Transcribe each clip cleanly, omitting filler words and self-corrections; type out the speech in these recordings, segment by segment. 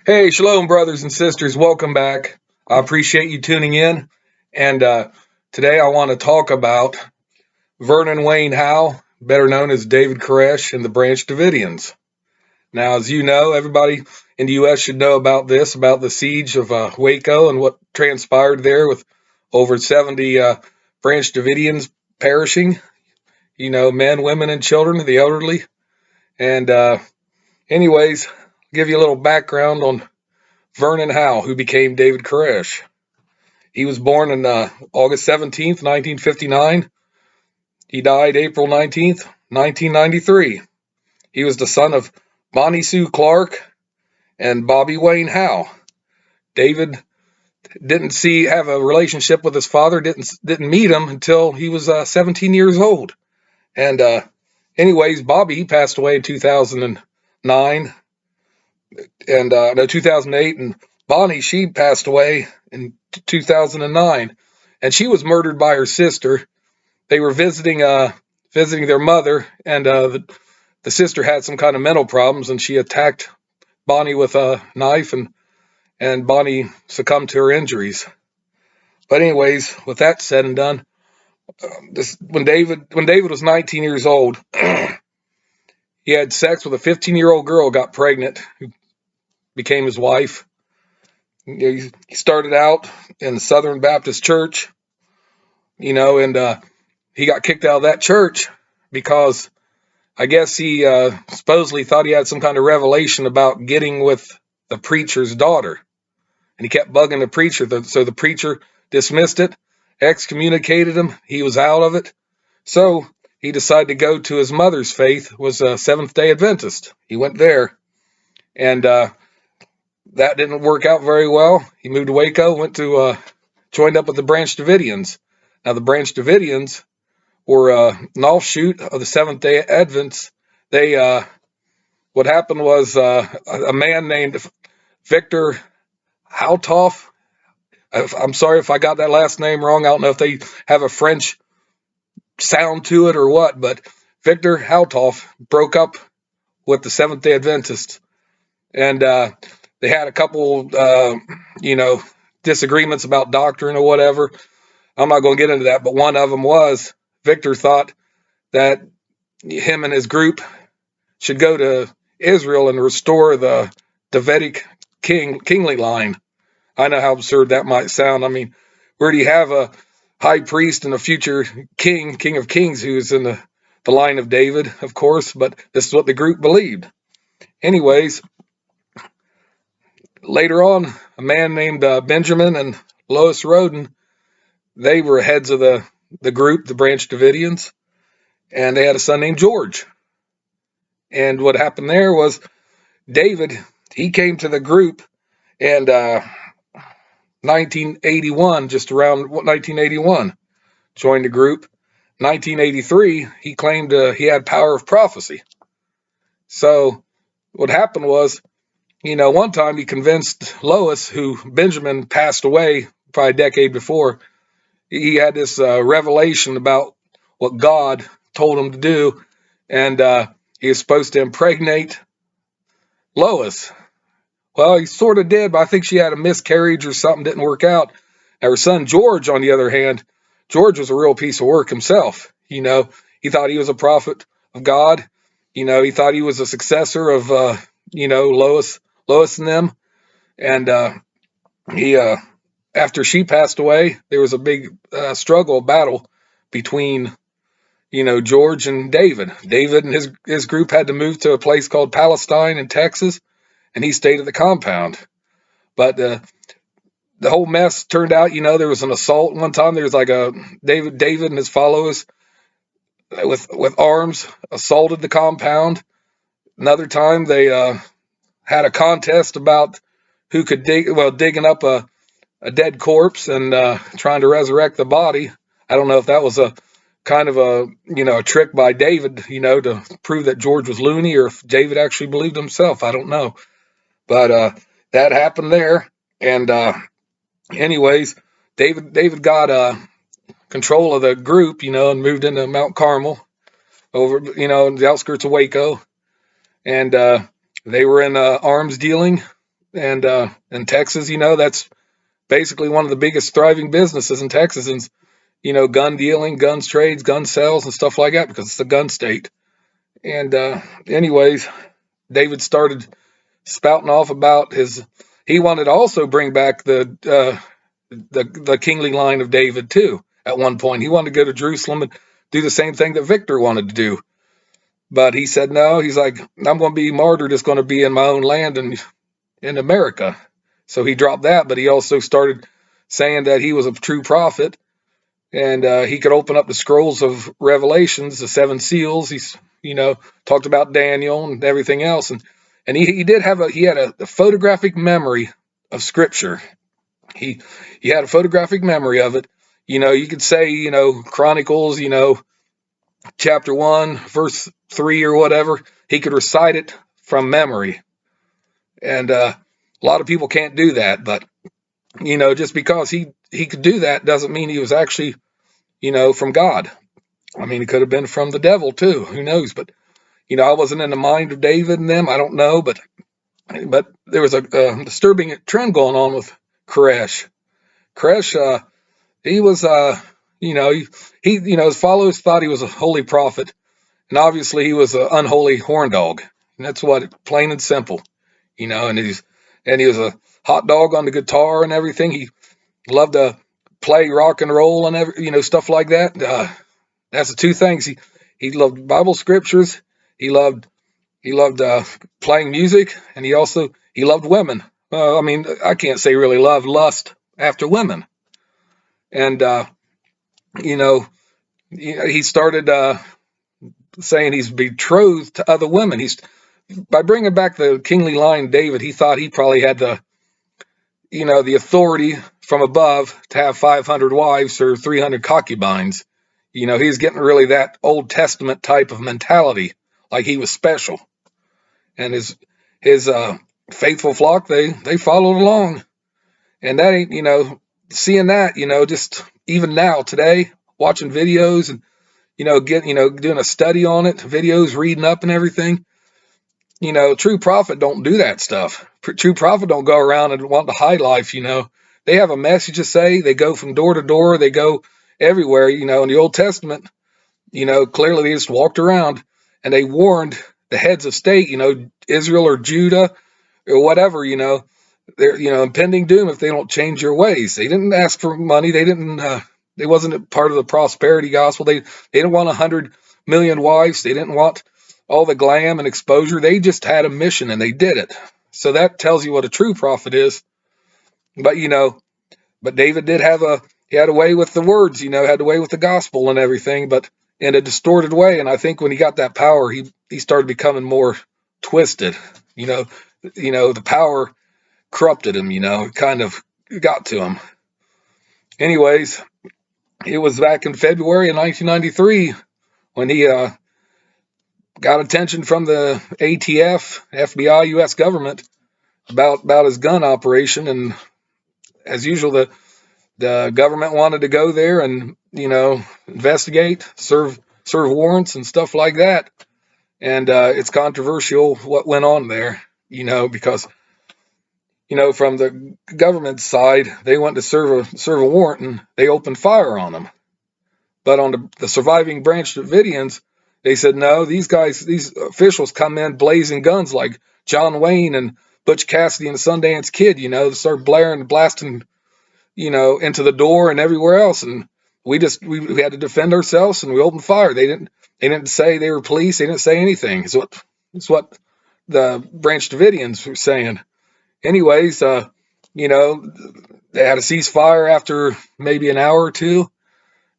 Hey, shalom, brothers and sisters. Welcome back. I appreciate you tuning in. And today I want to talk about Vernon Wayne Howe, better known as David Koresh and the Branch Davidians. Now, as you know, everybody in the U.S. should know about this, about the siege of Waco and what transpired there with over 70 Branch Davidians perishing, men, women, and children, the elderly. And anyways, give you a little background on Vernon Howe, who became David Koresh. He was born on August 17th, 1959. He died April 19th, 1993. He was the son of Bonnie Sue Clark and Bobby Wayne Howe. David didn't have a relationship with his father, didn't meet him until he was 17 years old. And anyways, Bobby passed away in 2009 and no 2008, and Bonnie, she passed away in 2009, and she was murdered by her sister. They were visiting their mother, and the sister had some kind of mental problems, and she attacked Bonnie with a knife, and Bonnie succumbed to her injuries. But anyways, with that said and done, when David was 19 years old, he had sex with a 15-year-old girl, got pregnant, who became his wife. He started out in the Southern Baptist Church, and he got kicked out of that church because I guess he supposedly thought he had some kind of revelation about getting with the preacher's daughter. And he kept bugging the preacher, so the preacher dismissed it, excommunicated him. He was out of it. So he decided to go to his mother's faith, was a Seventh-day Adventist. He went there, and that didn't work out very well. He moved to Waco, joined up with the Branch Davidians. Now, the Branch Davidians were an offshoot of the Seventh-day Adventists. What happened was a man named Victor Houtoff. I'm sorry if I got that last name wrong. I don't know if they have a French sound to it or what, but Victor Houtoff broke up with the Seventh-day Adventists, and they had a couple, disagreements about doctrine or whatever. I'm not going to get into that, but one of them was Victor thought that him and his group should go to Israel and restore the Davidic kingly line. I know how absurd that might sound. I mean, where do you have a high priest and a future king of kings who's in the line of David, of course, but this is what the group believed. Anyways, later on, a man named Benjamin and Lois Roden, they were heads of the group, the Branch Davidians, and they had a son named George. And what happened there was David, he came to the group in 1981, just around 1981, joined the group. 1983, he claimed he had power of prophecy. So what happened was, one time he convinced Lois, who Benjamin passed away probably a decade before. He had this revelation about what God told him to do, and he was supposed to impregnate Lois. Well, he sort of did, but I think she had a miscarriage or something, didn't work out. Now, her son George, on the other hand, George was a real piece of work himself. He thought he was a prophet of God. He thought he was a successor of, Lois and them. And he, after she passed away, there was a big battle between, George and David. David and his group had to move to a place called Palestine in Texas, and he stayed at the compound. But the whole mess turned out, there was an assault one time. There was like David and his followers with arms assaulted the compound. Another time they had a contest about who could digging up a dead corpse and trying to resurrect the body. I don't know if that was a kind of a trick by David, to prove that George was loony, or if David actually believed himself. I don't know. But that happened there. And anyways, David got control of the group, and moved into Mount Carmel over, in the outskirts of Waco. And they were in arms dealing. and in Texas, that's basically one of the biggest thriving businesses in Texas. And gun dealing, guns trades, gun sales, and stuff like that because it's a gun state. And anyways, David started spouting off about he wanted to also bring back the kingly line of David too. At one point, he wanted to go to Jerusalem and do the same thing that Victor wanted to do, but he said no. He's like, I'm going to be martyred. It's going to be in my own land and in America. So he dropped that, but he also started saying that he was a true prophet and he could open up the scrolls of Revelations, the seven seals. He's talked about Daniel and everything else, and he had a photographic memory of Scripture. He had a photographic memory of it. You could say Chronicles, chapter 1, verse 3 or whatever. He could recite it from memory, and a lot of people can't do that. But just because he could do that doesn't mean he was actually from God. I mean, it could have been from the devil too. Who knows? But I wasn't in the mind of David and them. I don't know, but there was a disturbing trend going on with Koresh. Koresh, he was, his followers thought he was a holy prophet, and obviously he was an unholy horn dog. And that's what, plain and simple, And he was a hot dog on the guitar and everything. He loved to play rock and roll and stuff like that. That's the two things. He loved Bible scriptures. He loved playing music, and he loved women. I can't say really loved, lust after women. And he started saying he's betrothed to other women. By bringing back the kingly line, David, he thought he probably had the authority from above to have 500 wives or 300 concubines. He's getting really that Old Testament type of mentality, like he was special. And his faithful flock, they followed along. And that ain't, seeing that, just even now, today, watching videos and, doing a study on it, videos, reading up and everything. True prophet don't do that stuff. True prophet don't go around and want to hide life, They have a message to say. They go from door to door. They go everywhere, in the Old Testament, clearly they just walked around and they warned the heads of state, Israel or Judah or whatever, they're, impending doom if they don't change their ways. They didn't ask for money. They wasn't part of the prosperity gospel. They didn't want 100 million wives. They didn't want all the glam and exposure. They just had a mission and they did it. So that tells you what a true prophet is. But, but David he had a way with the words, had a way with the gospel and everything, but in a distorted way. And I think when he got that power, he started becoming more twisted. The power corrupted him, it kind of got to him. Anyways, it was back in February of 1993 when he got attention from the ATF, FBI, U.S. government about his gun operation. And as usual, the government wanted to go there and, investigate, serve warrants and stuff like that. And it's controversial what went on there, because, from the government side, they went to serve a warrant and they opened fire on them. But on the surviving Branch Davidians, they said, no, these officials come in blazing guns like John Wayne and Butch Cassidy and the Sundance Kid, they start blaring and blasting, into the door and everywhere else. And we had to defend ourselves and we opened fire. They didn't say they were police. They didn't say anything. It's what the Branch Davidians were saying. Anyways, they had a ceasefire after maybe an hour or two,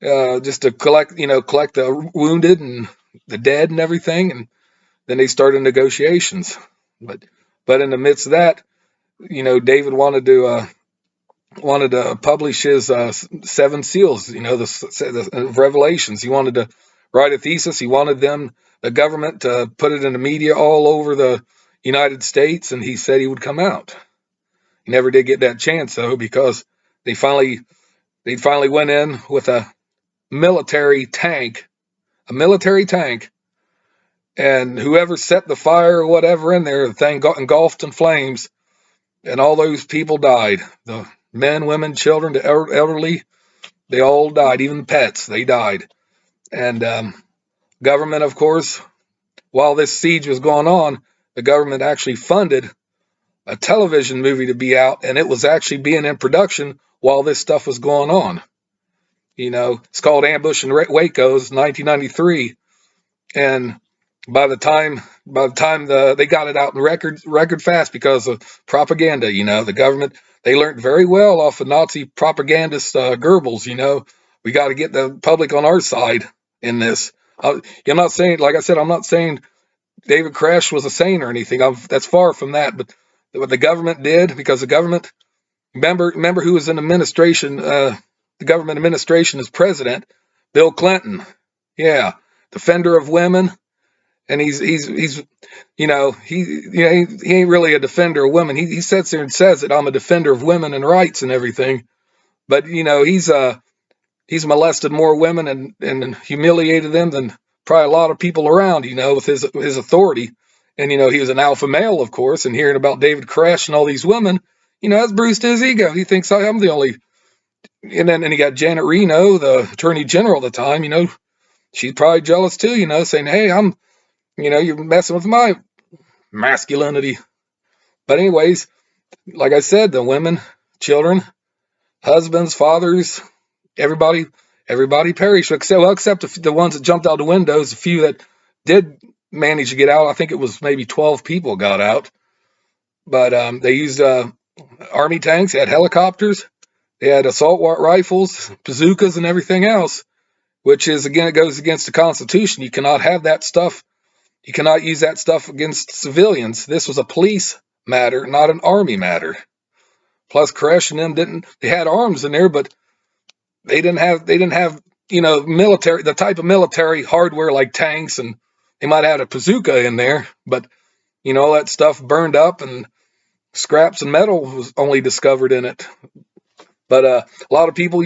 just to collect the wounded and the dead and everything. And then they started negotiations. But in the midst of that, David wanted to publish his seven seals, the Revelations. He wanted to write a thesis. He wanted the government, to put it in the media all over the United States, and he said he would come out. He never did get that chance, though, because they finally went in with a military tank, and whoever set the fire or whatever in there, the thing got engulfed in flames. and all those people died. The men, women, children, the elderly, they all died. Even the pets, they died. And government, of course, while this siege was going on, the government actually funded a television movie to be out, and it was actually being in production while this stuff was going on. It's called Ambush in Waco. It's 1993, and by the time they got it out in record fast because of propaganda. The government, they learned very well off of Nazi propagandist Goebbels. We got to get the public on our side in this. I'm not saying, like I said, I'm not saying David Koresh was a saint or anything. That's far from that. But what the government did, because the government, remember who was in administration, the government administration as president, Bill Clinton. Yeah, defender of women. And he ain't really a defender of women. He sits there and says that I'm a defender of women and rights and everything. But he's molested more women and humiliated them than probably a lot of people around, with his authority. And, he was an alpha male, of course, and hearing about David Koresh and all these women, that's bruised his ego. He thinks I'm the only. And then he got Janet Reno, the attorney general at the time, she's probably jealous too, saying, hey, you're messing with my masculinity. But anyways, like I said, the women, children, husbands, fathers, everybody perished, except the ones that jumped out the windows. A few that did manage to get out. I think it was maybe 12 people got out. But they used army tanks, they had helicopters, they had assault rifles, bazookas, and everything else, which is, again, it goes against the Constitution. You cannot have that stuff. You cannot use that stuff against civilians. This was a police matter, not an army matter. Plus, Koresh and them they had arms in there, but they didn't have military, the type of military hardware like tanks, and they might have had a bazooka in there, but all that stuff burned up, and scraps and metal was only discovered in it. But a lot of people,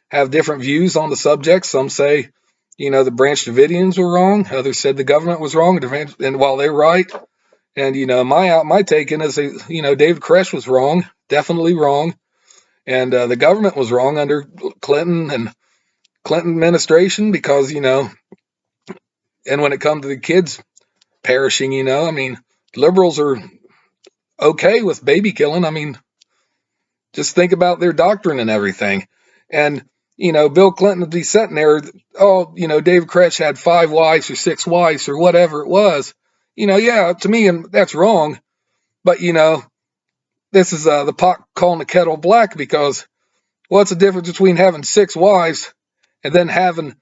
have different views on the subject. Some say, the Branch Davidians were wrong. Others said the government was wrong, and while they're right. And my take in is, David Koresh was wrong, definitely wrong, and the government was wrong under Clinton administration because and when it comes to the kids perishing, liberals are okay with baby killing. Just think about their doctrine and everything. And, Bill Clinton would be sitting there, David Koresh had 5 wives or 6 wives or whatever it was. Yeah, to me, that's wrong. But, this is the pot calling the kettle black, because what's the difference between having 6 wives and then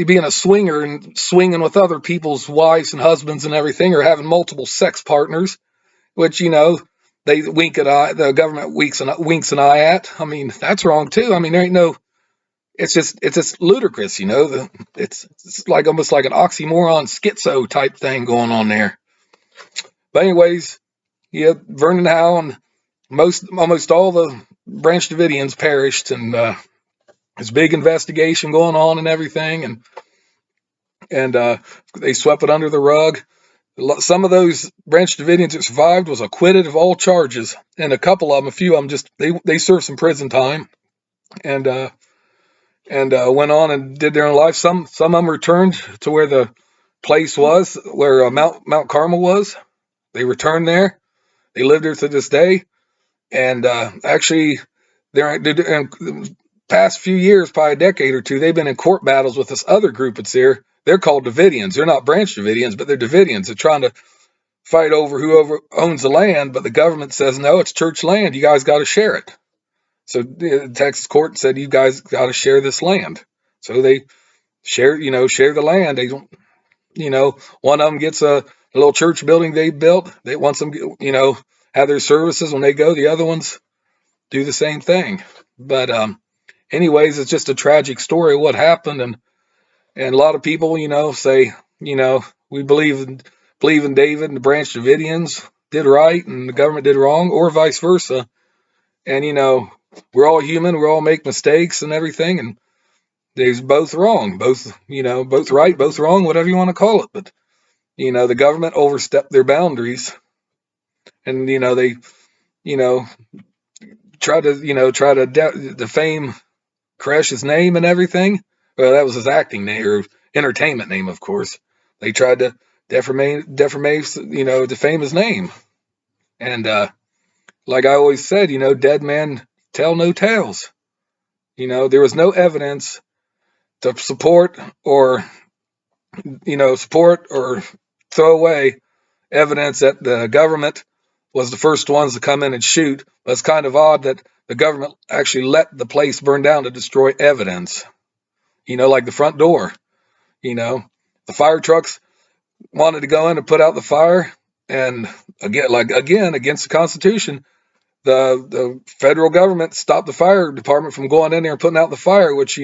being a swinger and swinging with other people's wives and husbands and everything, or having multiple sex partners, which, they the government winks an eye at. That's wrong too. There ain't no, it's just ludicrous, it's like almost like an oxymoron schizo type thing going on there. But anyways, yeah, Vernon Howe and almost all the Branch Davidians perished, and this big investigation going on and everything, and they swept it under the rug. Some of those Branch Davidians that survived was acquitted of all charges, and a few of them they served some prison time, and went on and did their own life. Some of them returned to where the place was, where Mount Carmel was. They returned there. They lived there to this day, and actually, they're in the past few years, probably a decade or two, they've been in court battles with this other group that's here. They're called Davidians. They're not Branch Davidians, but they're Davidians. They're trying to fight over whoever owns the land, but the government says, no, it's church land. You guys got to share it. So the Texas court said, you guys got to share this land. So they share the land. They don't, one of them gets a little church building they built. They want them, have their services when they go. The other ones do the same thing. But anyways, it's just a tragic story of what happened. And a lot of people, say, we believe in David, and the Branch Davidians did right and the government did wrong, or vice versa. And, we're all human. We all make mistakes and everything. And there's both wrong, both right, both wrong, whatever you want to call it. But, the government overstepped their boundaries, and, you know, try to defame Koresh's name and everything. Well, that was his acting name or entertainment name, of course. They tried to defame his name. And like I always said, dead men tell no tales. There was no evidence to support or throw away evidence that the government was the first ones to come in and shoot. But it's kind of odd that the government actually let the place burn down to destroy evidence. Like the front door. The fire trucks wanted to go in and put out the fire, and again against the Constitution, the federal government stopped the fire department from going in there and putting out the fire, which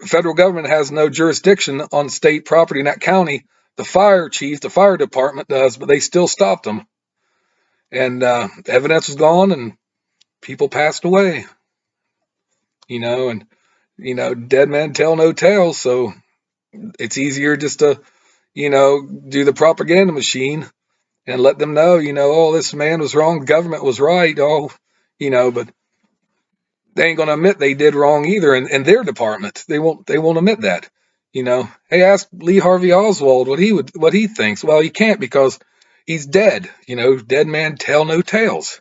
federal government has no jurisdiction on state property in that county. The fire chief, the fire department does, but they still stopped them. And evidence was gone, and people passed away. And dead men tell no tales, so it's easier just to do the propaganda machine and let them know, oh, this man was wrong, the government was right, but they ain't going to admit they did wrong either in their department. They won't admit that. Hey, ask Lee Harvey Oswald what he thinks. Well, you can't, because he's dead. Dead men tell no tales.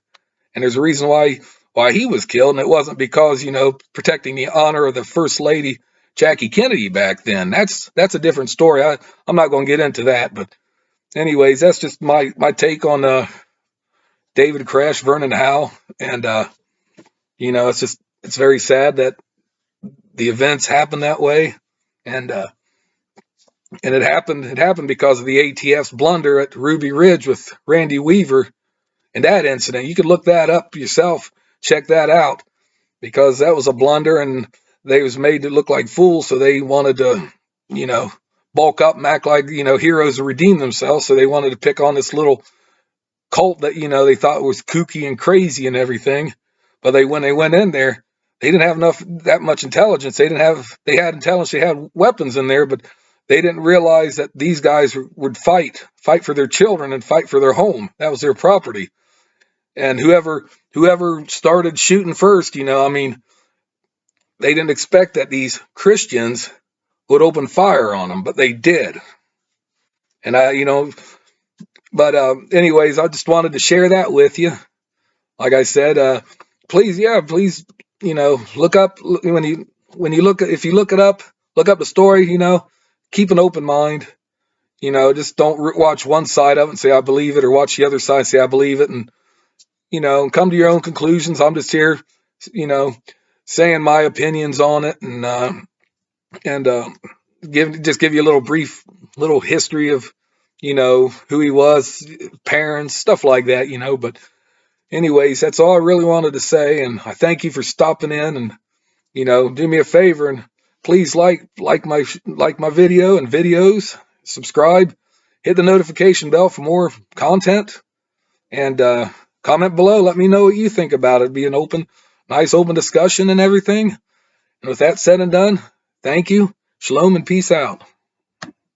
And there's a reason why he was killed, and it wasn't because, protecting the honor of the First Lady Jackie Kennedy back then. That's a different story. I'm not going to get into that, but anyways, that's just my take on David Koresh, Vernon Howe, and it's very sad that the events happened that way, and it happened because of the ATF's blunder at Ruby Ridge with Randy Weaver and that incident. You could look that up yourself, check that out, because that was a blunder, and they was made to look like fools, so they wanted to, bulk up and act like, heroes to redeem themselves, so they wanted to pick on this little cult that, they thought was kooky and crazy and everything. But when they went in there, they didn't have that much intelligence. They had intelligence, they had weapons in there, but they didn't realize that these guys would fight for their children and fight for their home. That was their property. And whoever started shooting first, they didn't expect that these Christians would open fire on them, but they did. And anyways, I just wanted to share that with you. Like I said, please, look up if you look it up, look up the story, keep an open mind, just don't watch one side of it and say, I believe it, or watch the other side and say, I believe it. And, come to your own conclusions. I'm just here, saying my opinions on it, and give you a little brief history of, who he was, parents, stuff like that, but anyways, that's all I really wanted to say. And I thank you for stopping in, and, do me a favor and please like my video and videos, subscribe, hit the notification bell for more content, and, comment below. Let me know what you think about it. Be an nice open discussion and everything. And with that said and done, thank you. Shalom and peace out.